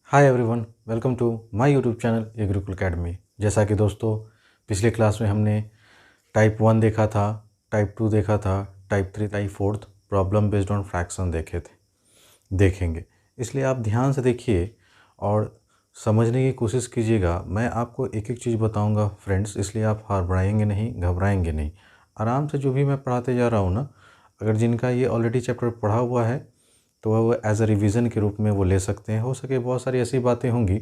Hi everyone, welcome to my YouTube channel A Gurukul academy. जैसा कि दोस्तों पिछले क्लास में हमने टाइप 1 देखा था, टाइप 2 देखा था, type 3, type 4 problem based on fraction देखेंगे। इसलिए आप ध्यान से देखिए और समझने की कोशिश कीजिएगा। मैं आपको एक एक चीज़ बताऊंगा फ्रेंड्स, इसलिए आप हड़बड़ाएंगे नहीं, घबराएंगे नहीं। आराम से जो भी मैं पढ़ाते जा रहा हूँ ना, अगर जिनका ये ऑलरेडी चैप्टर पढ़ा हुआ है तो वो एज अ रिवीजन के रूप में वो ले सकते हैं। हो सके बहुत सारी ऐसी बातें होंगी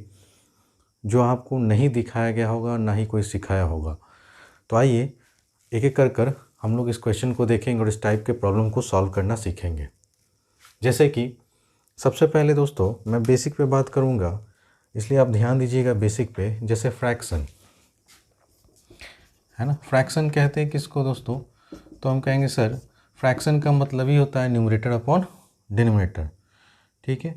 जो आपको नहीं दिखाया गया होगा, ना ही कोई सिखाया होगा। तो आइए एक एक कर हम लोग इस क्वेश्चन को देखेंगे और इस टाइप के प्रॉब्लम को सॉल्व करना सीखेंगे। जैसे कि सबसे पहले दोस्तों मैं बेसिक पे बात करूँगा, इसलिए आप ध्यान दीजिएगा बेसिक पे। जैसे फ्रैक्शन है ना, फ्रैक्शन कहते हैं किसको दोस्तों? तो हम कहेंगे सर फ्रैक्शन का मतलब ही होता है न्यूमरेटर अपॉन डिनोमिनेटर। ठीक है,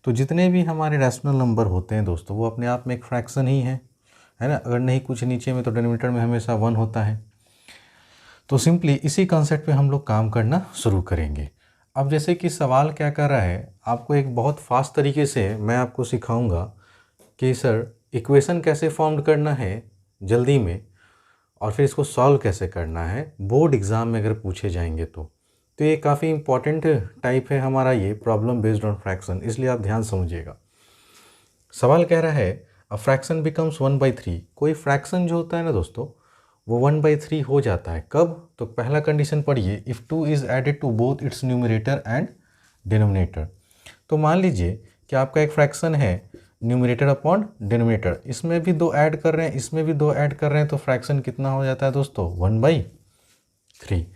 तो जितने भी हमारे रैशनल नंबर होते हैं दोस्तों वो अपने आप में एक फ्रैक्शन ही है ना। अगर नहीं कुछ नीचे में तो डिनोमिनेटर में हमेशा 1 होता है। तो सिंपली इसी कॉन्सेप्ट पे हम लोग काम करना शुरू करेंगे। अब जैसे कि सवाल क्या कर रहा है, आपको एक बहुत फास्ट तरीके से मैं आपको सिखाऊंगा कि सर इक्वेशन कैसे फॉर्म करना है जल्दी में, और फिर इसको सॉल्व कैसे करना है बोर्ड एग्ज़ाम में अगर पूछे जाएंगे तो ये काफ़ी इंपॉर्टेंट टाइप है हमारा ये प्रॉब्लम बेस्ड ऑन फ्रैक्शन, इसलिए आप ध्यान समझिएगा। सवाल कह रहा है अ फ्रैक्शन बिकम्स 1/3। कोई फ्रैक्शन जो होता है ना दोस्तों वो 1/3 हो जाता है। कब? तो पहला कंडीशन पढ़िए, if 2 is added to both its numerator and denominator. तो मान लीजिए कि आपका एक फ्रैक्शन है न्यूमरेटर अपॉन डिनोमिनेटर, इसमें भी 2 ऐड कर रहे हैं, इसमें भी 2 ऐड कर रहे हैं, तो फ्रैक्शन कितना हो जाता है दोस्तों? 1/3।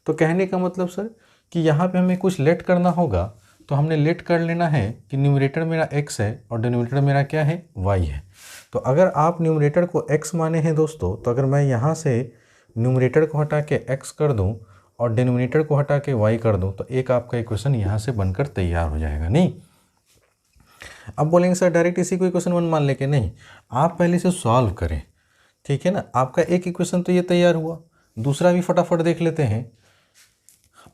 तो कहने का मतलब सर कि यहाँ पे हमें कुछ लेट करना होगा, तो हमने लेट कर लेना है कि न्यूमरेटर मेरा x है और डिनोमिनेटर मेरा क्या है? y है। तो अगर आप न्यूमरेटर को x माने हैं दोस्तों, तो अगर मैं यहाँ से न्यूमरेटर को हटा के x कर दूँ और डिनोमिनेटर को हटा के y कर दूँ तो एक आपका इक्वेशन यहाँ से बनकर तैयार हो जाएगा। नहीं, अब बोलेंगे सर डायरेक्ट इसी को इक्वेशन 1 मान लेके, नहीं, आप पहले से सॉल्व करें। ठीक है ना, आपका एक इक्वेशन तो ये तैयार हुआ, दूसरा भी फटाफट देख लेते हैं।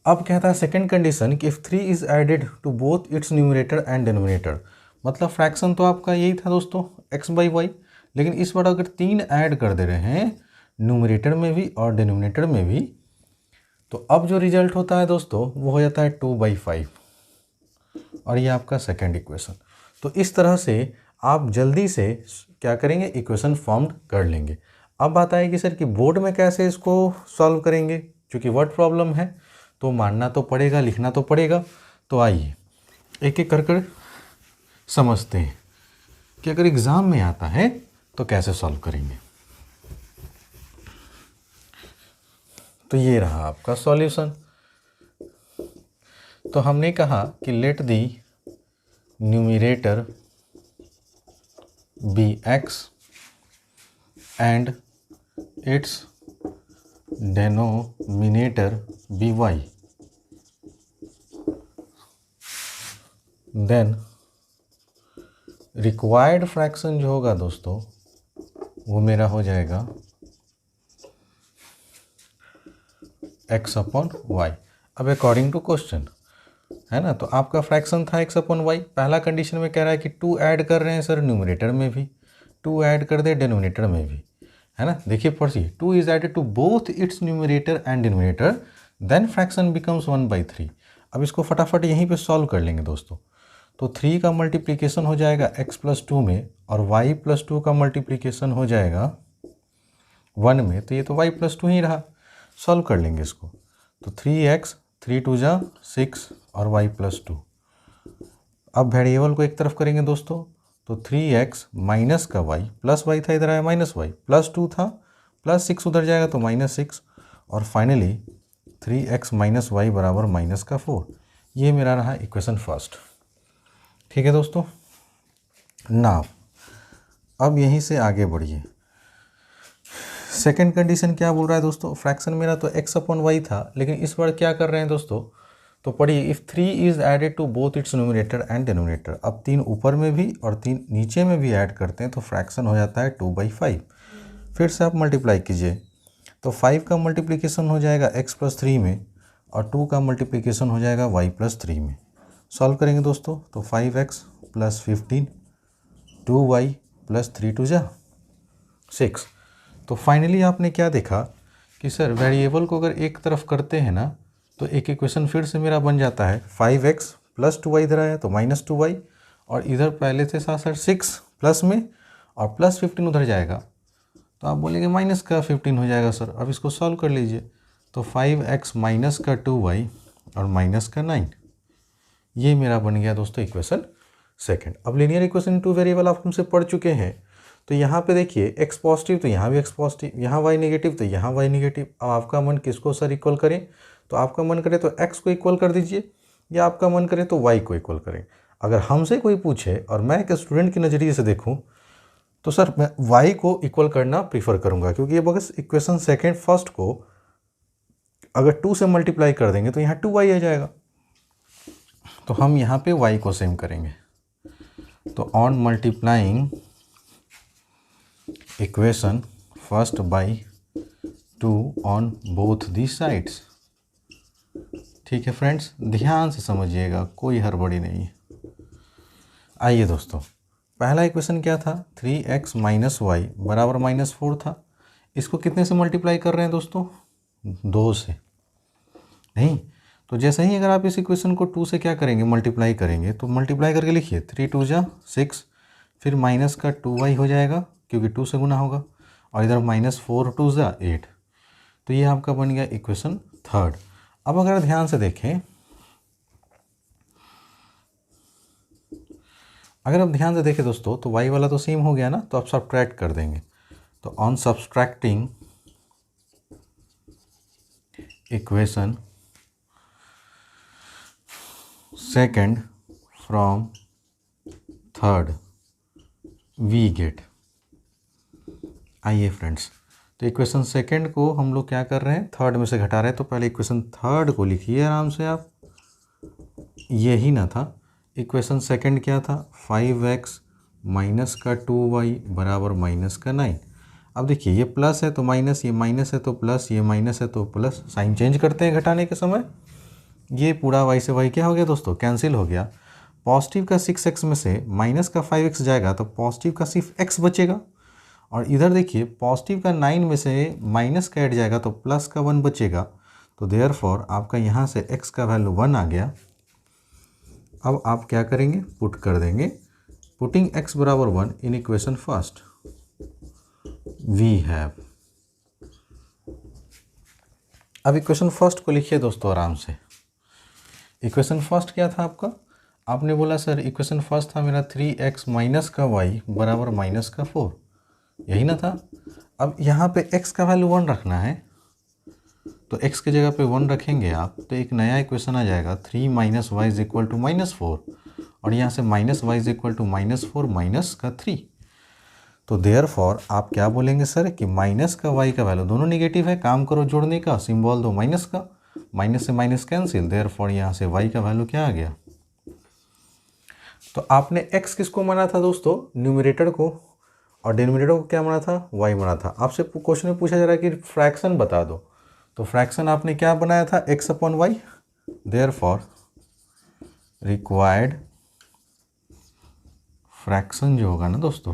अब कहता है सेकंड कंडीशन कि if 3 is added to both its numerator and denominator. मतलब फ्रैक्शन तो आपका यही था दोस्तों x/y, लेकिन इस बार अगर 3 ऐड कर दे रहे हैं न्यूमरेटर में भी और डिनोमिनेटर में भी, तो अब जो रिजल्ट होता है दोस्तों वो हो जाता है 2/5, और ये आपका सेकंड इक्वेशन। तो इस तरह से आप जल्दी से क्या करेंगे, इक्वेशन फॉर्म कर लेंगे। अब बात आएगी सर कि बोर्ड में कैसे इसको सॉल्व करेंगे, क्योंकि वर्ड प्रॉब्लम है तो मानना तो पड़ेगा, लिखना तो पड़ेगा। तो आइए एक एक कर समझते हैं कि अगर एग्ज़ाम में आता है तो कैसे सॉल्व करेंगे। तो ये रहा आपका सॉल्यूशन। तो हमने कहा कि let the numerator be x and its denominator be y, then required fraction जो होगा दोस्तों वो मेरा हो जाएगा x/y। अब अकॉर्डिंग टू क्वेश्चन है ना, तो आपका फ्रैक्शन था x/y। पहला कंडीशन में कह रहा है कि 2 ऐड कर रहे हैं सर न्यूमरेटर में भी, 2 ऐड कर दे डिनोमिनेटर में भी, है ना। देखिए पढ़िए, 2 is added to both its numerator and denominator, then fraction becomes 1/3। अब इसको फटाफट यहीं पे सॉल्व कर लेंगे दोस्तों। तो 3 का मल्टीप्लिकेशन हो जाएगा x+2 में, और y+2 का मल्टीप्लिकेशन हो जाएगा 1 में, तो ये तो y+2 ही रहा। सॉल्व कर लेंगे इसको, तो 3x, 3 2 जा 6 और y+2। अब वेरिएबल को एक तरफ करेंगे दोस्तों, तो 3x माइनस का y प्लस y था, इधर आया माइनस y, +2 था, +6 उधर जाएगा तो -6, और फाइनली 3x माइनस y बराबर -4। ये मेरा रहा इक्वेशन फर्स्ट। ठीक है दोस्तों, नाउ अब यहीं से आगे बढ़िए। सेकेंड कंडीशन क्या बोल रहा है दोस्तों, फ्रैक्शन मेरा तो x/y था, लेकिन इस बार क्या कर रहे हैं दोस्तों, तो पढ़िए, if 3 is added to both its numerator and denominator. अब 3 ऊपर में भी और 3 नीचे में भी ऐड करते हैं तो फ्रैक्शन हो जाता है 2/5। फिर से आप मल्टीप्लाई कीजिए, तो 5 का मल्टीप्लिकेशन हो जाएगा x+3 में, और 2 का मल्टीप्लिकेशन हो जाएगा y+3 में। सॉल्व करेंगे दोस्तों, तो 5x + 15 2y प्लस 3 2 जा 6। तो फाइनली आपने क्या देखा कि सर वेरिएबल को अगर एक तरफ करते हैं ना तो एक इक्वेशन फिर से मेरा बन जाता है 5x प्लस 2y इधर आया तो माइनस 2y, और इधर पहले से साथ साथ 6 प्लस में और प्लस 15 उधर जाएगा तो आप बोलेंगे माइनस का 15 हो जाएगा सर। अब इसको सॉल्व कर लीजिए तो 5x माइनस का 2y और माइनस का 9, ये मेरा बन गया दोस्तों इक्वेशन सेकंड। अब linear equation in two variable आप हमसे पढ़ चुके हैं, तो यहाँ पे देखिए x पॉजिटिव तो यहाँ भी x पॉजिटिव, यहाँ y नेगेटिव तो यहाँ y नेगेटिव। अब आपका मन किसको सर इक्वल करें, तो आपका मन करे तो x को इक्वल कर दीजिए या आपका मन करे तो y को इक्वल करें। अगर हमसे कोई पूछे और मैं एक स्टूडेंट के नज़रिए से देखूँ तो सर मैं y को इक्वल करना प्रीफर करूँगा, क्योंकि ये बस इक्वेशन सेकेंड फर्स्ट को अगर 2 से मल्टीप्लाई कर देंगे तो यहाँ 2y आ जाएगा। तो हम यहाँ पे y को सेम करेंगे, तो on multiplying equation first by 2 on both the sides. ठीक है फ्रेंड्स, ध्यान से समझिएगा, कोई हड़बड़ी नहीं है। आइए दोस्तों, पहला इक्वेशन क्या था 3x माइनस वाई बराबर माइनस 4 था। इसको कितने से मल्टीप्लाई कर रहे हैं दोस्तों, 2 से। नहीं तो जैसे ही अगर आप इस इक्वेशन को 2 से क्या करेंगे मल्टीप्लाई करेंगे, तो मल्टीप्लाई करके लिखिए 3 2 जा 6, फिर माइनस का 2y हो जाएगा क्योंकि 2 से गुना होगा, और इधर माइनस 4 2 जा 8। तो ये आपका बन गया इक्वेशन थर्ड। अब अगर ध्यान से देखें, अगर आप ध्यान से देखें दोस्तों तो y वाला तो सेम हो गया ना, तो आप सब्ट्रैक्ट कर देंगे। तो on subtracting equation second from third we get. आइए फ्रेंड्स, तो इक्वेशन सेकंड को हम लोग क्या कर रहे हैं, थर्ड में से घटा रहे हैं। तो पहले इक्वेशन थर्ड को लिखिए आराम से आप, यही ना था। इक्वेशन सेकंड क्या था 5x माइनस का 2y बराबर माइनस का 9। अब देखिए ये प्लस है तो माइनस, ये माइनस है तो प्लस, ये माइनस है तो प्लस, साइन चेंज करते हैं घटाने के समय। ये पूरा y से y क्या हो गया दोस्तों, कैंसिल हो गया। पॉजिटिव का 6x में से माइनस का 5x जाएगा तो पॉजिटिव का सिर्फ x बचेगा, और इधर देखिए पॉजिटिव का 9 में से माइनस का 8 जाएगा तो प्लस का 1 बचेगा। तो देयरफॉर आपका यहाँ से x का वैल्यू 1 आ गया। अब आप क्या करेंगे, पुट कर देंगे, पुटिंग x बराबर 1 in equation first we have. अब इक्वेशन फर्स्ट को लिखिए दोस्तों आराम से। इक्वेशन फर्स्ट क्या था आपका, आपने बोला सर इक्वेशन फर्स्ट था मेरा 3x माइनस का y बराबर माइनस का 4, यही ना था। अब यहाँ पे x का वैल्यू 1 रखना है, तो x की जगह पे 1 रखेंगे आप तो एक नया इक्वेशन आ जाएगा 3 minus y is equal to minus 4, और यहाँ से minus y is equal to minus 4 minus का 3। तो देयरफॉर आप क्या बोलेंगे सर कि माइनस का y का वैल्यू, दोनों निगेटिव है, काम करो जोड़ने का, सिंबल दो माइनस का, माइनस से माइनस कैंसिल, देयरफॉर यहाँ से y का वैल्यू क्या आ गया। तो आपने x किसको माना था दोस्तों, न्यूमरेटर को, और डिनोमिनेटर को क्या माना था, y माना था। आपसे क्वेश्चन में पूछा जा रहा है कि फ्रैक्शन बता दो, तो फ्रैक्शन आपने क्या बनाया था x upon y, therefore required fraction जो होगा ना दोस्तों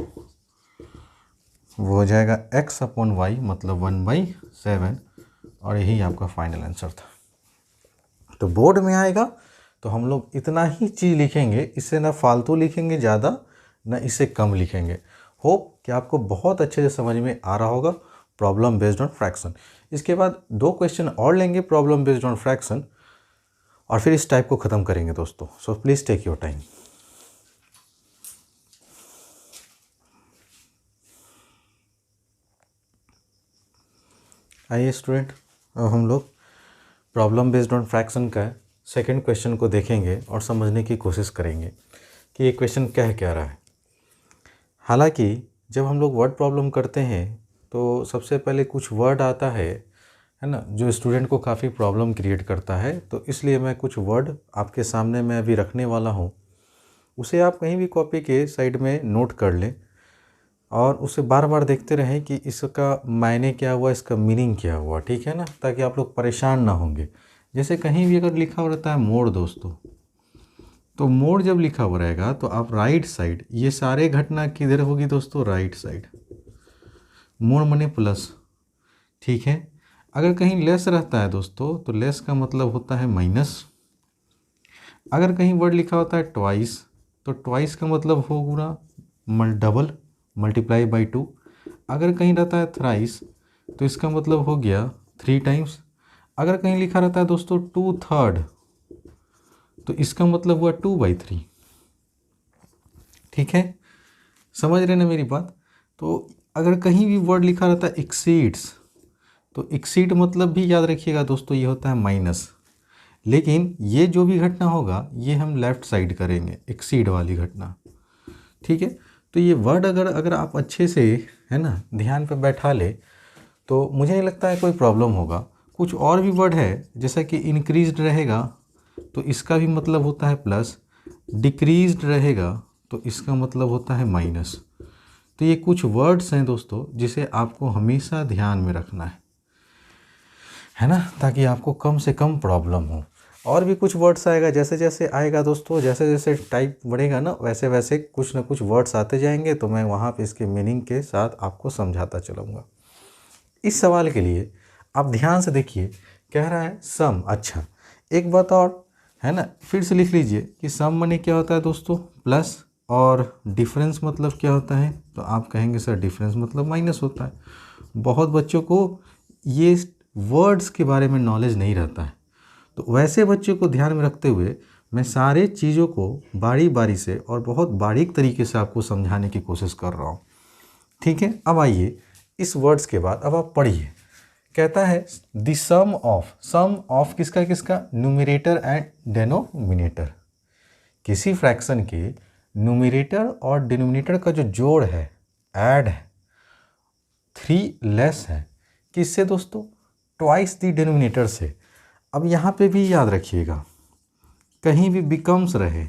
वो हो जाएगा x अपॉन वाई, मतलब 1/7, और यही आपका फाइनल आंसर था। तो बोर्ड में आएगा तो हम लोग इतना ही चीज़ लिखेंगे, इससे ना फालतू लिखेंगे ज़्यादा ना इससे कम लिखेंगे। होप कि आपको बहुत अच्छे से समझ में आ रहा होगा प्रॉब्लम बेस्ड ऑन फ्रैक्शन। इसके बाद 2 क्वेश्चन और लेंगे प्रॉब्लम बेस्ड ऑन फ्रैक्शन, और फिर इस टाइप को ख़त्म करेंगे दोस्तों। So please take your time. आइए स्टूडेंट, अब हम लोग प्रॉब्लम बेस्ड ऑन फ्रैक्शन का सेकंड क्वेश्चन को देखेंगे और समझने की कोशिश करेंगे कि ये क्वेश्चन क्या रहा है। हालांकि जब हम लोग वर्ड प्रॉब्लम करते हैं तो सबसे पहले कुछ वर्ड आता है ना, जो स्टूडेंट को काफ़ी प्रॉब्लम क्रिएट करता है। तो इसलिए मैं कुछ वर्ड आपके सामने मैं अभी रखने वाला हूँ, उसे आप कहीं भी कॉपी के साइड में नोट कर लें और उसे बार बार देखते रहें कि इसका मायने क्या हुआ, इसका मीनिंग क्या हुआ, ठीक है ना, ताकि आप लोग परेशान ना होंगे। जैसे कहीं भी अगर लिखा रहता है मोर दोस्तों, तो मोड जब लिखा हुआ रहेगा तो आप राइट साइड, ये सारे घटना किधर होगी दोस्तों, राइट साइड। मोड मने प्लस, ठीक है। अगर कहीं लेस रहता है दोस्तों तो लेस का मतलब होता है माइनस। अगर कहीं वर्ड लिखा होता है ट्वाइस तो ट्वाइस का मतलब होगा डबल, मल्टीप्लाई बाई 2। अगर कहीं रहता है थ्राइस तो इसका मतलब हो गया 3 टाइम्स। अगर कहीं लिखा रहता है दोस्तों 2/3 तो इसका मतलब हुआ 2/3, ठीक है। समझ रहे ना मेरी बात। तो अगर कहीं भी वर्ड लिखा रहता है एक्सीड्स तो एक्सीड मतलब भी याद रखिएगा दोस्तों, ये होता है माइनस। लेकिन ये जो भी घटना होगा ये हम लेफ़्ट साइड करेंगे, एक्सीड वाली घटना, ठीक है। तो ये वर्ड अगर अगर आप अच्छे से, है ना, ध्यान पे बैठा ले तो मुझे नहीं लगता है कोई प्रॉब्लम होगा। कुछ और भी वर्ड है जैसा कि इंक्रीज्ड रहेगा तो इसका भी मतलब होता है प्लस, डिक्रीज्ड रहेगा तो इसका मतलब होता है माइनस। तो ये कुछ वर्ड्स हैं दोस्तों जिसे आपको हमेशा ध्यान में रखना है ना, ताकि आपको कम से कम प्रॉब्लम हो। और भी कुछ वर्ड्स आएगा, जैसे जैसे आएगा दोस्तों, जैसे जैसे टाइप बढ़ेगा ना वैसे वैसे कुछ ना कुछ वर्ड्स आते जाएंगे, तो मैं वहाँ पे इसके मीनिंग के साथ आपको समझाता चलूँगा। इस सवाल के लिए आप ध्यान से देखिए, कह रहा है सम। अच्छा, एक बात और है ना, फिर से लिख लीजिए कि सम मनी क्या होता है दोस्तों, प्लस, और डिफरेंस मतलब क्या होता है, तो आप कहेंगे सर डिफरेंस मतलब माइनस होता है। बहुत बच्चों को ये वर्ड्स के बारे में नॉलेज नहीं रहता है, तो वैसे बच्चों को ध्यान में रखते हुए मैं सारे चीज़ों को बारी बारी से और बहुत बारीक तरीके से आपको समझाने की कोशिश कर रहा हूँ, ठीक है। अब आइए इस वर्ड्स के बाद अब आप पढ़िए। कहता है द सम ऑफ किसका किसका, न्यूमरेटर एंड डेनोमिनेटर। किसी फ्रैक्शन के न्यूमरेटर और डिनोमिनेटर का जो जोड़ है, ऐड है, 3 लेस है, किससे दोस्तों, ट्वाइस द डिनोमिनेटर से। अब यहाँ पे भी याद रखिएगा, कहीं भी बिकम्स रहे,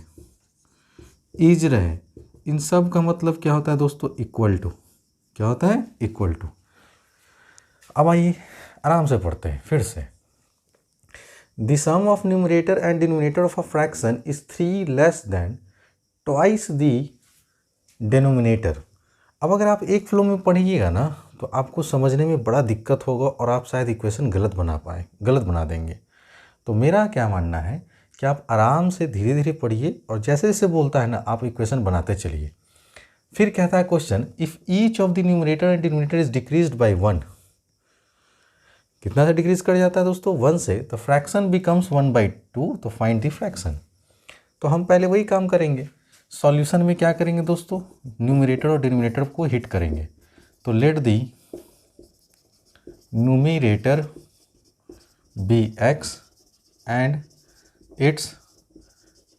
इज रहे, इन सब का मतलब क्या होता है दोस्तों, इक्वल टू। क्या होता है, इक्वल टू। अब आइए आराम से पढ़ते हैं फिर से। The sum of numerator and denominator of a fraction is 3 less than twice the denominator. अब अगर आप एक फ्लो में पढ़िएगा ना तो आपको समझने में बड़ा दिक्कत होगा और आप शायद इक्वेशन गलत बना देंगे। तो मेरा क्या मानना है कि आप आराम से धीरे धीरे पढ़िए और जैसे जैसे बोलता है ना आप इक्वेशन बनाते चलिए। फिर कहता है question, if each of the numerator and denominator is decreased bye 1, कितना से डिक्रीज कर जाता है दोस्तों, 1 से, तो फ्रैक्शन बिकम्स 1/2, तो फाइंड द फ्रैक्शन। तो हम पहले वही काम करेंगे, सॉल्यूशन में क्या करेंगे दोस्तों, न्यूमरेटर और डिनोमिनेटर को हिट करेंगे। तो let the numerator be x and its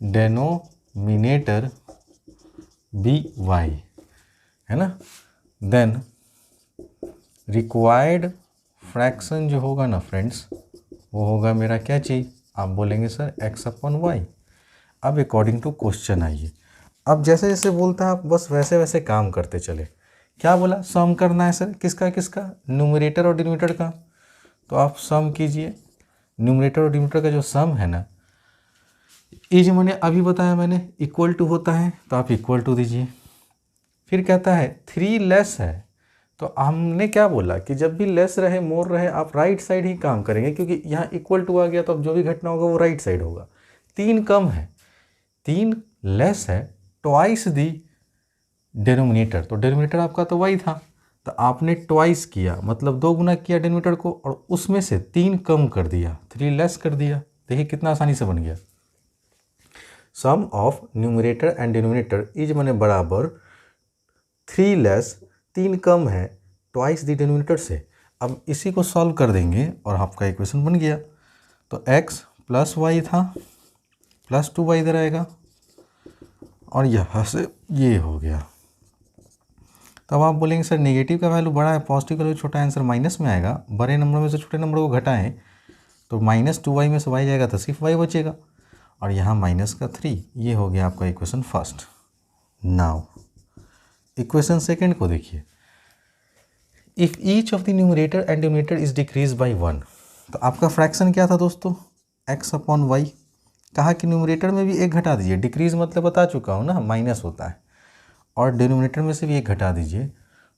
denominator be y, है ना। देन रिक्वायर्ड फ्रैक्शन जो होगा ना फ्रेंड्स, वो होगा मेरा क्या चीज़, आप बोलेंगे सर x/y। अब अकॉर्डिंग टू क्वेश्चन आइए, अब जैसे जैसे बोलता है आप बस वैसे वैसे काम करते चले। क्या बोला, सम करना है सर, किसका किसका, न्यूमरेटर और डिनोमिनेटर का। तो आप सम कीजिए, न्यूमरेटर और डिनोमिनेटर का जो सम है ना, इज मैंने अभी बताया मैंने इक्वल टू होता है, तो आप इक्वल टू दीजिए। फिर कहता है 3 लेस है, तो हमने क्या बोला कि जब भी लेस रहे मोर रहे आप राइट साइड ही काम करेंगे, क्योंकि यहाँ इक्वल टू आ गया तो अब जो भी घटना होगा वो राइट साइड होगा। 3 कम है, 3 लेस है, ट्वाइस दी डेनोमिनेटर, तो डेनोमिनेटर आपका तो y था, तो आपने ट्वाइस किया मतलब 2 गुना किया डेनोमिनेटर को और उसमें से 3 कम कर दिया, 3 लेस कर दिया। देखिए कितना आसानी से बन गया। Sum of numerator and denominator is माने बराबर 3 लेस, 3 कम है, ट्वाइस द डिनोमिनेटर से। अब इसी को सॉल्व कर देंगे और आपका इक्वेशन बन गया। तो x प्लस वाई था, प्लस 2y इधर आएगा और यहाँ से ये हो गया। तब आप बोलेंगे सर नेगेटिव का वैल्यू बड़ा है, पॉजिटिव का वैल्यू छोटा है, आंसर माइनस में आएगा। बड़े नंबर में से छोटे नंबर को घटाएं तो -2y में से y जाएगा तो सिर्फ y बचेगा और यहाँ -3। ये हो गया आपका equation first. Now equation second को देखिए, if each of the numerator and denominator is decrease by 1, तो आपका फ्रैक्शन क्या था दोस्तों, x/y। कहा कि न्यूमरेटर में भी एक घटा दीजिए, डिक्रीज मतलब बता चुका हूँ ना, माइनस होता है, और डिनोमिनेटर में से भी एक घटा दीजिए।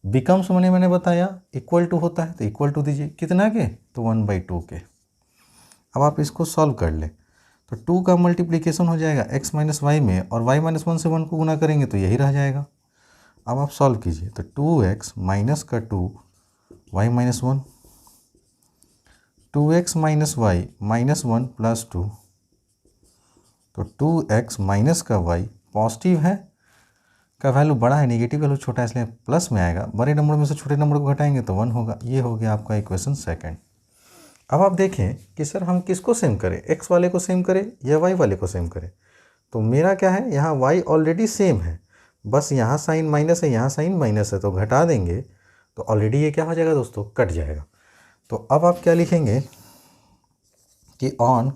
बिकम्स मैंने बताया इक्वल टू होता है, तो इक्वल टू दीजिए, कितना के, तो 1/2 के। अब आप इसको सॉल्व कर लें, तो 2 का मल्टीप्लिकेशन हो जाएगा x माइनस वाई में, और y माइनस 1 से 1 को गुना करेंगे तो यही रह जाएगा। अब आप सॉल्व कीजिए, तो 2x माइनस का 2 y minus 1, 2x minus y minus 1 plus 2, तो 2x माइनस का y पॉजिटिव है, का वैल्यू बड़ा है, नेगेटिव वैल्यू छोटा है, इसलिए प्लस में आएगा, बड़े नंबर में से छोटे नंबर को घटाएंगे तो 1 होगा। ये हो गया आपका इक्वेशन सेकंड। अब आप देखें कि सर हम किसको सेम करें, x वाले को सेम करें या y वाले को सेम करें। तो मेरा क्या है, यहाँ y ऑलरेडी सेम है, बस यहाँ साइन माइनस है, यहाँ साइन माइनस है, तो घटा देंगे तो ऑलरेडी ये क्या हो जाएगा दोस्तों, कट जाएगा। तो अब आप क्या लिखेंगे कि on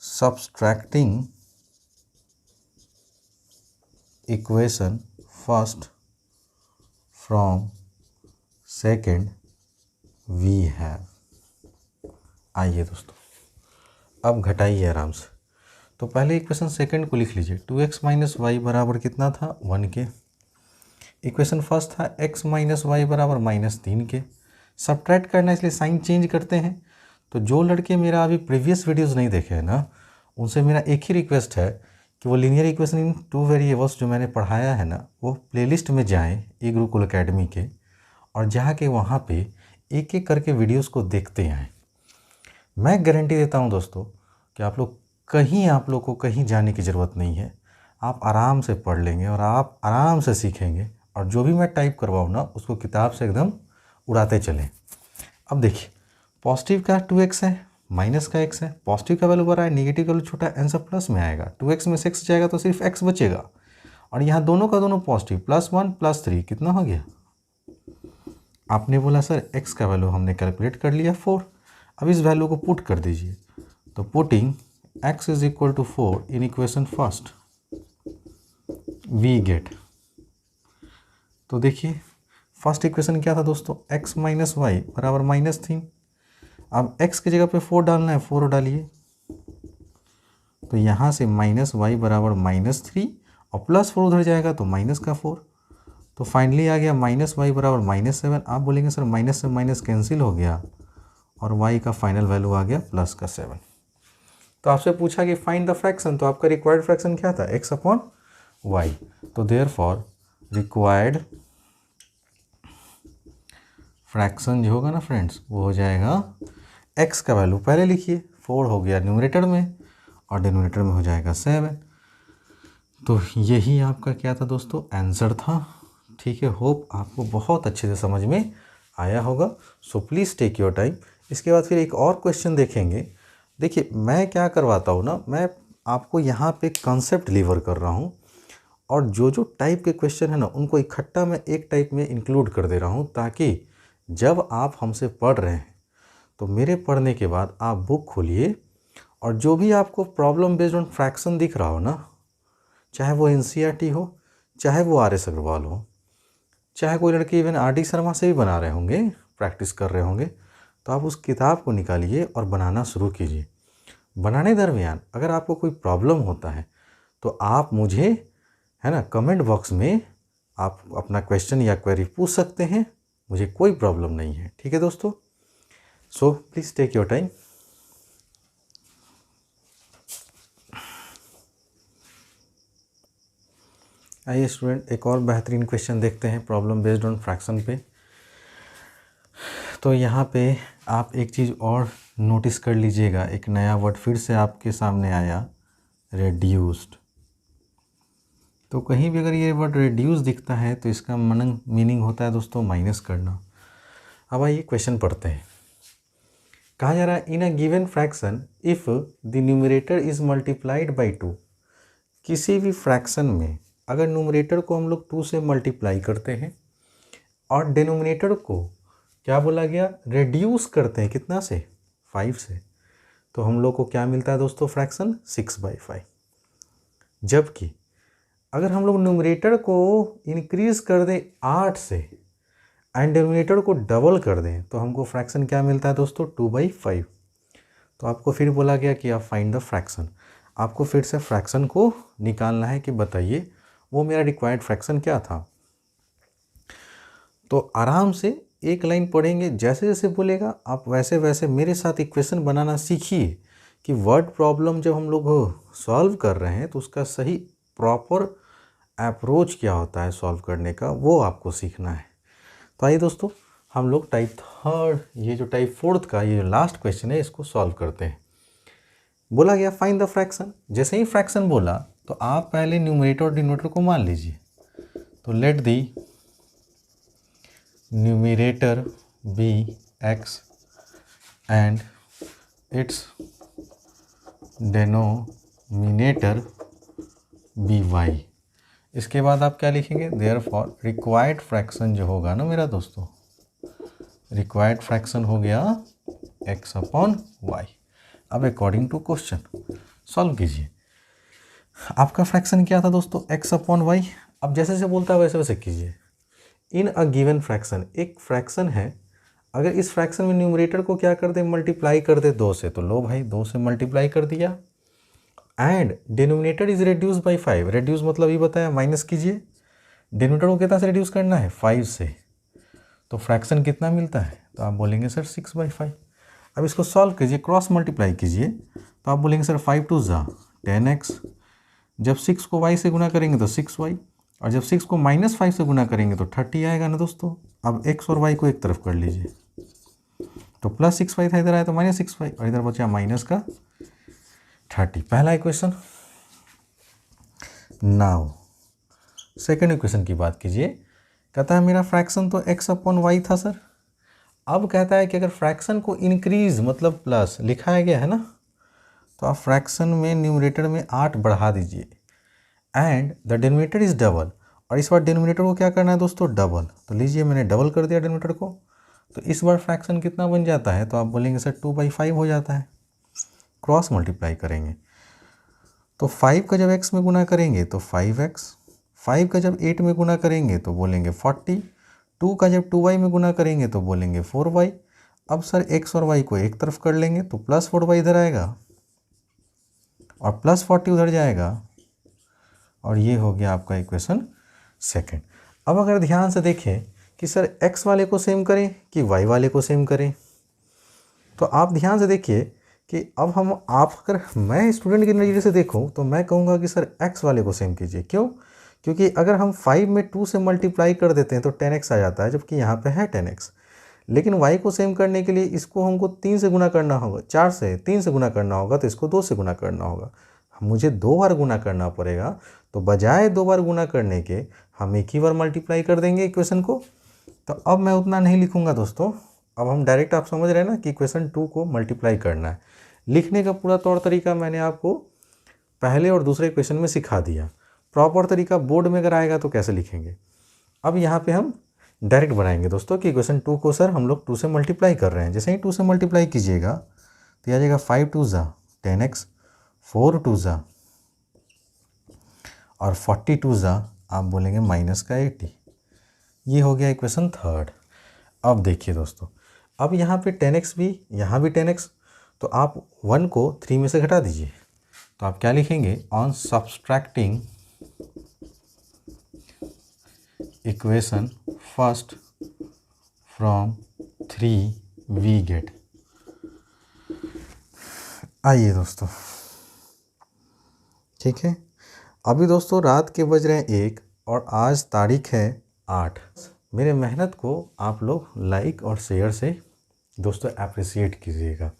subtracting equation first from second we have. आइए दोस्तों अब घटाइए आराम से। तो पहले इक्वेशन सेकंड को लिख लीजिए, 2x माइनस वाई बराबर कितना था, 1 के। इक्वेशन फर्स्ट था x माइनस वाई बराबर -3 के। सब्ट्रैक्ट करना इसलिए साइन चेंज करते हैं। तो जो लड़के मेरा अभी प्रीवियस वीडियोस नहीं देखे हैं ना, उनसे मेरा एक ही रिक्वेस्ट है कि वो लीनियर इक्वेशन इन 2 वेरिएबल्स जो मैंने पढ़ाया है ना, वो प्लेलिस्ट में जाएँ ई गुरुकुल एकेडमी के, और जाके वहाँ पे एक एक करके वीडियोस को देखते आएँ। मैं गारंटी देता हूँ दोस्तों कि आप लोग को कहीं जाने की ज़रूरत नहीं है, आप आराम से पढ़ लेंगे और आप आराम से सीखेंगे, और जो भी मैं टाइप करवाऊँ ना उसको किताब से एकदम उड़ाते चलें। अब देखिए, पॉजिटिव का 2x है, माइनस का x है, पॉजिटिव का वैल्यू बड़ा है, नेगेटिव का वैल्यू छोटा है, आंसर प्लस में आएगा। 2x में से x जाएगा तो सिर्फ x बचेगा, और यहाँ दोनों का दोनों पॉजिटिव, +1 +3 कितना हो गया। आपने बोला सर x का वैल्यू हमने कैलकुलेट कर लिया 4, अब इस वैल्यू को पुट कर दीजिए। तो putting x is equal to 4 in equation first we get, तो देखिए फर्स्ट इक्वेशन क्या था दोस्तों, x माइनस वाई बराबर -3। अब x की जगह पे 4 डालना है, 4 डालिए, तो यहाँ से -y बराबर -3 और +4 उधर जाएगा तो माइनस का 4, तो फाइनली आ गया -y बराबर -7। आप बोलेंगे सर माइनस से माइनस कैंसिल हो गया और y का फाइनल वैल्यू आ गया +7। तो आपसे पूछा कि फाइंड द फ्रैक्शन, तो आपका रिक्वायर्ड फ्रैक्शन क्या था, x अपॉन y। तो देयरफॉर रिक्वायर्ड फ्रैक्शन जो होगा ना फ्रेंड्स, वो हो जाएगा x का वैल्यू पहले लिखिए, 4 हो गया न्यूमरेटर में और डिनोमिनेटर में हो जाएगा 7। तो यही आपका क्या था दोस्तों, आंसर था। ठीक है, होप आपको बहुत अच्छे से समझ में आया होगा। So please take your time. इसके बाद फिर एक और क्वेश्चन देखेंगे। देखिए मैं क्या करवाता हूँ ना, मैं आपको यहाँ पे कॉन्सेप्ट लीवर कर रहा हूँ, और जो टाइप के क्वेश्चन है ना उनको इकट्ठा मैं एक टाइप में इंक्लूड कर दे रहा हूँ, ताकि जब आप हमसे पढ़ रहे हैं तो मेरे पढ़ने के बाद आप बुक खोलिए, और जो भी आपको प्रॉब्लम बेस्ड ऑन फ्रैक्शन दिख रहा हो ना, चाहे वो एनसीईआरटी हो, चाहे वो आर एस अग्रवाल हो, चाहे कोई लड़के इवन आर डी शर्मा से भी बना रहे होंगे, प्रैक्टिस कर रहे होंगे, तो आप उस किताब को निकालिए और बनाना शुरू कीजिए। बनाने दरमियान अगर आपको कोई प्रॉब्लम होता है तो आप मुझे, है ना, कमेंट बॉक्स में आप अपना क्वेश्चन या क्वेरी पूछ सकते हैं, मुझे कोई प्रॉब्लम नहीं है। ठीक है दोस्तों, so please take your time. आइए स्टूडेंट, एक और बेहतरीन क्वेश्चन देखते हैं प्रॉब्लम बेस्ड ऑन फ्रैक्शन पे। तो यहाँ पे आप एक चीज़ और नोटिस कर लीजिएगा, एक नया वर्ड फिर से आपके सामने आया, रेड्यूस्ड। तो कहीं भी अगर ये वर्ड रेड्यूस दिखता है तो इसका मीनिंग होता है दोस्तों माइनस करना। अब आइए क्वेश्चन पढ़ते हैं। कहा जा रहा है, in a given fraction if the numerator is multiplied by 2। किसी भी फ्रैक्शन में अगर न्यूमरेटर को हम लोग 2 से मल्टीप्लाई करते हैं और डिनोमिनेटर को क्या बोला गया, रेड्यूस करते हैं, कितना से, 5 से, तो हम लोग को क्या मिलता है दोस्तों, फ्रैक्शन 6/5। जबकि अगर हम लोग न्यूमरेटर को इंक्रीज कर दें 8 से एंड डिनोमिनेटर को डबल कर दें तो हमको फ्रैक्शन क्या मिलता है दोस्तों, 2/5। तो आपको फिर बोला गया कि आप फाइंड द फ्रैक्शन, आपको फिर से फ्रैक्शन को निकालना है कि बताइए वो मेरा रिक्वायर्ड फ्रैक्शन क्या था। तो आराम से एक लाइन पढ़ेंगे, जैसे जैसे बोलेगा आप वैसे वैसे मेरे साथ इक्वेशन बनाना सीखिए कि वर्ड प्रॉब्लम जब हम लोग सॉल्व कर रहे हैं तो उसका सही प्रॉपर अप्रोच क्या होता है सॉल्व करने का, वो आपको सीखना है। तो आइए दोस्तों हम लोग टाइप थर्ड, ये जो टाइप फोर्थ का ये जो लास्ट क्वेश्चन है इसको सॉल्व करते हैं। बोला गया फाइंड द फ्रैक्शन, जैसे ही फ्रैक्शन बोला तो आप पहले न्यूमरेटर और डिनोमिनेटर को मान लीजिए। तो let the numerator be x and its denominator be y। इसके बाद आप क्या लिखेंगे, देयरफॉर रिक्वायर्ड फ्रैक्शन जो होगा ना मेरा दोस्तों, रिक्वायर्ड फ्रैक्शन हो गया x अपॉन y। अब अकॉर्डिंग टू क्वेश्चन सॉल्व कीजिए। आपका फ्रैक्शन क्या था दोस्तों, x अपॉन y। अब जैसे जैसे बोलता है वैसे वैसे कीजिए। इन अ गिवन फ्रैक्शन, एक फ्रैक्शन है, अगर इस फ्रैक्शन में न्यूमरेटर को क्या कर दे, मल्टीप्लाई कर दे 2 से, तो लो भाई 2 से मल्टीप्लाई कर दिया। And denominator is reduce by 5, reduce मतलब ये बताया माइनस कीजिए। डिनोमिनेटर को कितना से रिड्यूस करना है, 5 से, तो फ्रैक्शन कितना मिलता है, तो आप बोलेंगे सर 6/5। अब इसको सॉल्व कीजिए, क्रॉस मल्टीप्लाई कीजिए, तो आप बोलेंगे सर 5 2 ज़ा 10x। जब 6 को y से गुना करेंगे तो 6y, और जब 6 को -5 से गुना करेंगे तो 30 आएगा ना दोस्तों। अब x और y को एक तरफ कर लीजिए, तो +6y था, इधर आया तो -6y, और इधर बचा माइनस का 30। पहला इक्वेशन। नाउ सेकेंड इक्वेशन की बात कीजिए। कहता है मेरा फ्रैक्शन तो x अपॉन y था सर। अब कहता है कि अगर फ्रैक्शन को इंक्रीज मतलब प्लस लिखाया गया है ना, तो आप फ्रैक्शन में न्यूमरेटर में 8 बढ़ा दीजिए। And the denominator is double, और इस बार डिनोमिनेटर को क्या करना है दोस्तों, डबल। तो लीजिए मैंने डबल कर दिया डिनोमिनेटर को, तो इस बार फ्रैक्शन कितना बन जाता है, तो आप बोलेंगे सर 2/5 हो जाता है। क्रॉस मल्टीप्लाई करेंगे तो 5 का जब x में गुना करेंगे तो 5x, 5 का जब 8 में गुना करेंगे तो बोलेंगे 40, 2 का जब 2y में गुना करेंगे तो बोलेंगे 4y। अब सर x और y को एक तरफ कर लेंगे तो +4y इधर आएगा और +40 उधर जाएगा, और ये हो गया आपका इक्वेशन सेकंड। अब अगर ध्यान से देखें कि सर x वाले को सेम करें कि y वाले को सेम करें, तो आप ध्यान से देखिए कि अब अगर मैं स्टूडेंट के नज़रिए से देखूं तो मैं कहूँगा कि सर x वाले को सेम कीजिए। क्यों, क्योंकि अगर हम 5 में 2 से मल्टीप्लाई कर देते हैं तो 10x आ जाता है, जबकि यहाँ पे है 10x। लेकिन y को सेम करने के लिए इसको हमको 3 से गुना करना होगा, 4 से 3 से गुना करना होगा, तो इसको 2 से गुना करना होगा। मुझे 2 बार गुना करना पड़ेगा, तो बजाय 2 बार गुना करने के हम एक ही बार मल्टीप्लाई कर देंगे इक्वेशन को। तो अब मैं उतना नहीं लिखूंगा दोस्तों, अब हम डायरेक्ट, आप समझ रहे हैं ना कि इक्वेशन 2 को मल्टीप्लाई करना है। लिखने का पूरा तौर तरीका मैंने आपको पहले और दूसरे इक्वेशन में सिखा दिया। प्रॉपर तरीका बोर्ड में अगर आएगा तो कैसे लिखेंगे। अब यहाँ पे हम डायरेक्ट बनाएंगे दोस्तों कि इक्वेशन 2 को सर हम लोग 2 से मल्टीप्लाई कर रहे हैं। जैसे ही 2 से मल्टीप्लाई कीजिएगा तो आ जाएगा 5 2 ज़ा 10x, 4 2 ज़ा और 42 ज़ा आप बोलेंगे -80। ये हो गया इक्वेशन थर्ड। अब देखिए दोस्तों, अब यहाँ पे 10x भी, यहाँ भी 10x, तो आप 1 को 3 में से घटा दीजिए, तो आप क्या लिखेंगे, on subtracting equation first from 3 we get. आइए दोस्तों, ठीक है, अभी दोस्तों रात के बज रहे हैं 1 और आज तारीख है 8। मेरे मेहनत को आप लोग लाइक और शेयर से दोस्तों अप्रिसिएट कीजिएगा,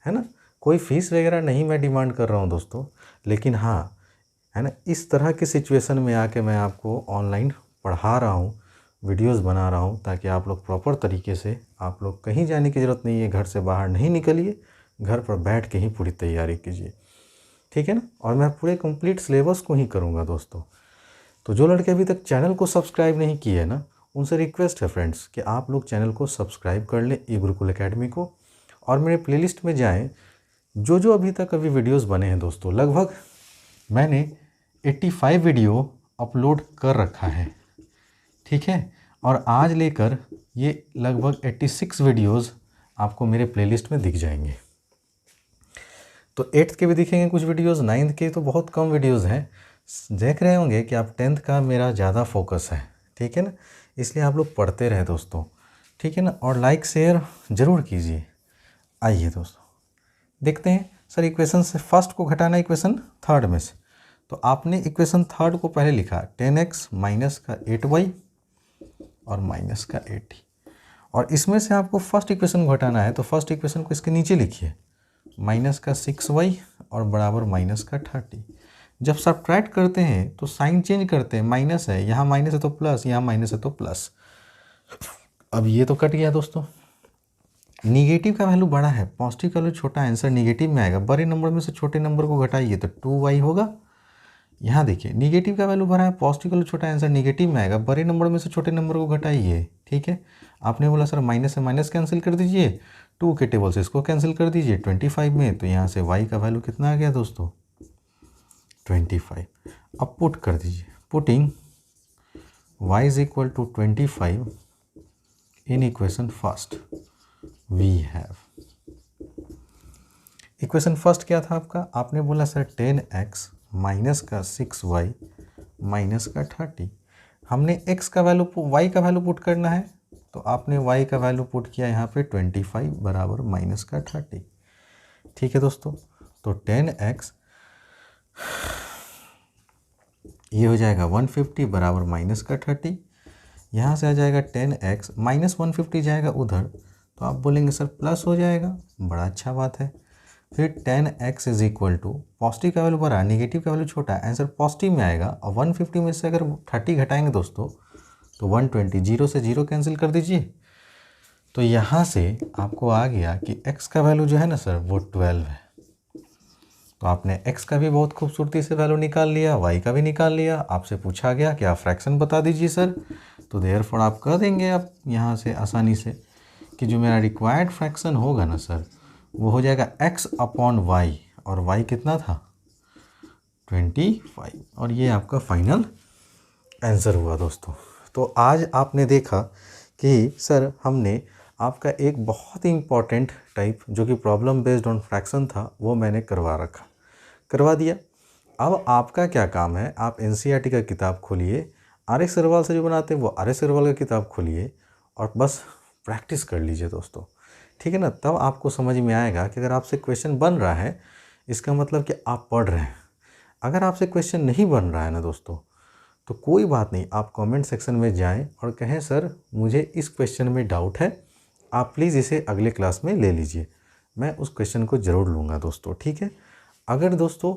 है ना। कोई फ़ीस वगैरह नहीं मैं डिमांड कर रहा हूँ दोस्तों, लेकिन हाँ, है ना, इस तरह की सिचुएशन में आके मैं आपको ऑनलाइन पढ़ा रहा हूँ, वीडियोस बना रहा हूँ, ताकि आप लोग प्रॉपर तरीके से, आप लोग कहीं जाने की ज़रूरत नहीं है, घर से बाहर नहीं निकलिए, घर पर बैठ के ही पूरी तैयारी कीजिए, ठीक है ना। और मैं पूरे कंप्लीट सिलेबस को ही करूँगा दोस्तों। तो जो लड़के अभी तक चैनल को सब्सक्राइब नहीं किए ना, उनसे रिक्वेस्ट है फ्रेंड्स कि आप लोग चैनल को सब्सक्राइब कर लें ई गुरुकुल एकेडमी को, और मेरे प्लेलिस्ट में जाएं। जो जो अभी वीडियोस बने हैं दोस्तों, लगभग मैंने 85 वीडियो अपलोड कर रखा है, ठीक है, और आज लेकर ये लगभग 86 वीडियोस आपको मेरे प्लेलिस्ट में दिख जाएंगे। तो 8th के भी दिखेंगे कुछ वीडियोज़, 9th के तो बहुत कम वीडियोज़ हैं। देख रहे होंगे कि आप 10th का मेरा ज़्यादा फोकस है, ठीक है ना, इसलिए आप लोग पढ़ते रहे दोस्तों, ठीक है ना, और लाइक शेयर ज़रूर कीजिए। आइए दोस्तों देखते हैं सर इक्वेशन से फर्स्ट को घटाना इक्वेशन थर्ड में से। तो आपने इक्वेशन थर्ड को पहले लिखा 10x माइनस का 8y और माइनस का 80, और इसमें से आपको फर्स्ट इक्वेशन को घटाना है। तो फर्स्ट इक्वेशन को इसके नीचे लिखिए, माइनस का 6y और बराबर माइनस का 30। जब सब्ट्रैक्ट करते हैं तो साइन चेंज करते हैं, माइनस है यहाँ माइनस है तो प्लस, यहाँ माइनस है तो प्लस। अब ये तो कट गया दोस्तों। निगेटिव का वैल्यू बड़ा है, पॉजिटिव का वैल्यू छोटा है, आंसर निगेटिव में आएगा। बड़े नंबर में से छोटे नंबर को घटाइए तो 2y होगा। यहाँ देखिए निगेटिव का वैल्यू बड़ा है, पॉजिटिव का वैल्यू छोटा है, आंसर निगेटिव में आएगा। बड़े नंबर में से छोटे नंबर को घटाइए, ठीक है। आपने बोला सर माइनस से माइनस कैंसिल कर दीजिए, 2 के टेबल से इसको कैंसिल कर दीजिए 25 में, तो यहाँ से y का वैल्यू कितना आ गया दोस्तों 25। अब पुट कर दीजिए, putting y is equal to 25 in equation first we have. Equation first क्या था आपका, आपने बोला सर 10x माइनस का 6y माइनस का 30। हमने x का वैल्यू y का वैल्यू पुट करना है, तो आपने y का वैल्यू पुट किया यहाँ पे 25 बराबर माइनस का 30, ठीक है दोस्तों। तो 10x ये हो जाएगा 150 बराबर माइनस का 30। यहाँ से आ जाएगा 10x माइनस 150 जाएगा उधर, तो आप बोलेंगे सर प्लस हो जाएगा, बड़ा अच्छा बात है। फिर 10x is equal to, positive का वैल्यू बड़ा, निगेटिव का वैल्यू छोटा है, आंसर पॉजिटिव में आएगा। और 150 में से अगर 30 घटाएंगे दोस्तों तो 120, जीरो से जीरो कैंसिल कर दीजिए। तो यहाँ से आपको आ गया कि x का वैल्यू जो है ना सर वो 12 है। तो आपने x का भी बहुत खूबसूरती से वैल्यू निकाल लिया, y का भी निकाल लिया। आपसे पूछा गया कि आप फ्रैक्शन बता दीजिए सर, तो देयरफॉर आप कह देंगे आप यहाँ से आसानी से कि जो मेरा रिक्वायर्ड फ्रैक्शन होगा ना सर वो हो जाएगा x अपॉन y, और y कितना था 25, और ये आपका फाइनल आंसर हुआ दोस्तों। तो आज आपने देखा कि सर हमने आपका एक बहुत ही इम्पॉर्टेंट टाइप जो कि प्रॉब्लम बेस्ड ऑन फ्रैक्शन था वो मैंने करवा दिया। अब आपका क्या काम है, आप NCERT का किताब खोलिए, RS अग्रवाल से जो बनाते हैं वो RS अग्रवाल का किताब खोलिए और बस प्रैक्टिस कर लीजिए दोस्तों, ठीक है ना। तब आपको समझ में आएगा कि अगर आपसे क्वेश्चन बन रहा है इसका मतलब कि आप पढ़ रहे हैं। अगर आपसे क्वेश्चन नहीं बन रहा है ना दोस्तों तो कोई बात नहीं, आप कमेंट सेक्शन में जाएं और कहें सर मुझे इस क्वेश्चन में डाउट है, आप प्लीज़ इसे अगले क्लास में ले लीजिए, मैं उस क्वेश्चन को ज़रूर लूँगा दोस्तों, ठीक है। अगर दोस्तों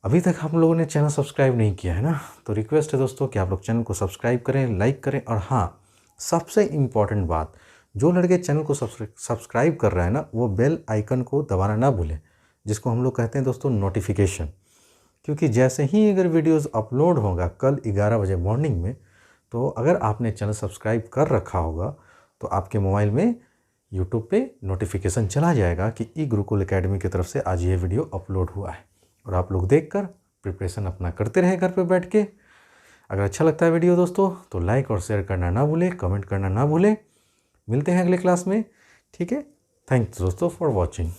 अभी तक आप लोगों ने चैनल सब्सक्राइब नहीं किया है ना, तो रिक्वेस्ट है दोस्तों कि आप लोग चैनल को सब्सक्राइब करें, लाइक करें। और हाँ, सबसे इम्पॉर्टेंट बात, जो लड़के चैनल को सब्सक्राइब कर रहे हैं ना वो बेल आइकन को दबाना ना भूलें, जिसको हम लोग कहते हैं दोस्तों नोटिफिकेशन। क्योंकि जैसे ही अगर वीडियोस अपलोड होगा कल 11 बजे मॉर्निंग में, तो अगर आपने चैनल सब्सक्राइब कर रखा होगा तो आपके मोबाइल में यूट्यूब पे नोटिफिकेशन चला जाएगा कि ई गुरुकुल एकेडमी की तरफ से आज ये वीडियो अपलोड हुआ है, और आप लोग देखकर प्रिपरेशन अपना करते रहें घर पे बैठ के। अगर अच्छा लगता है वीडियो दोस्तों तो लाइक और शेयर करना ना भूलें, कमेंट करना ना भूलें। मिलते हैं अगले क्लास में, ठीक है। थैंक्स दोस्तों फॉर वॉचिंग।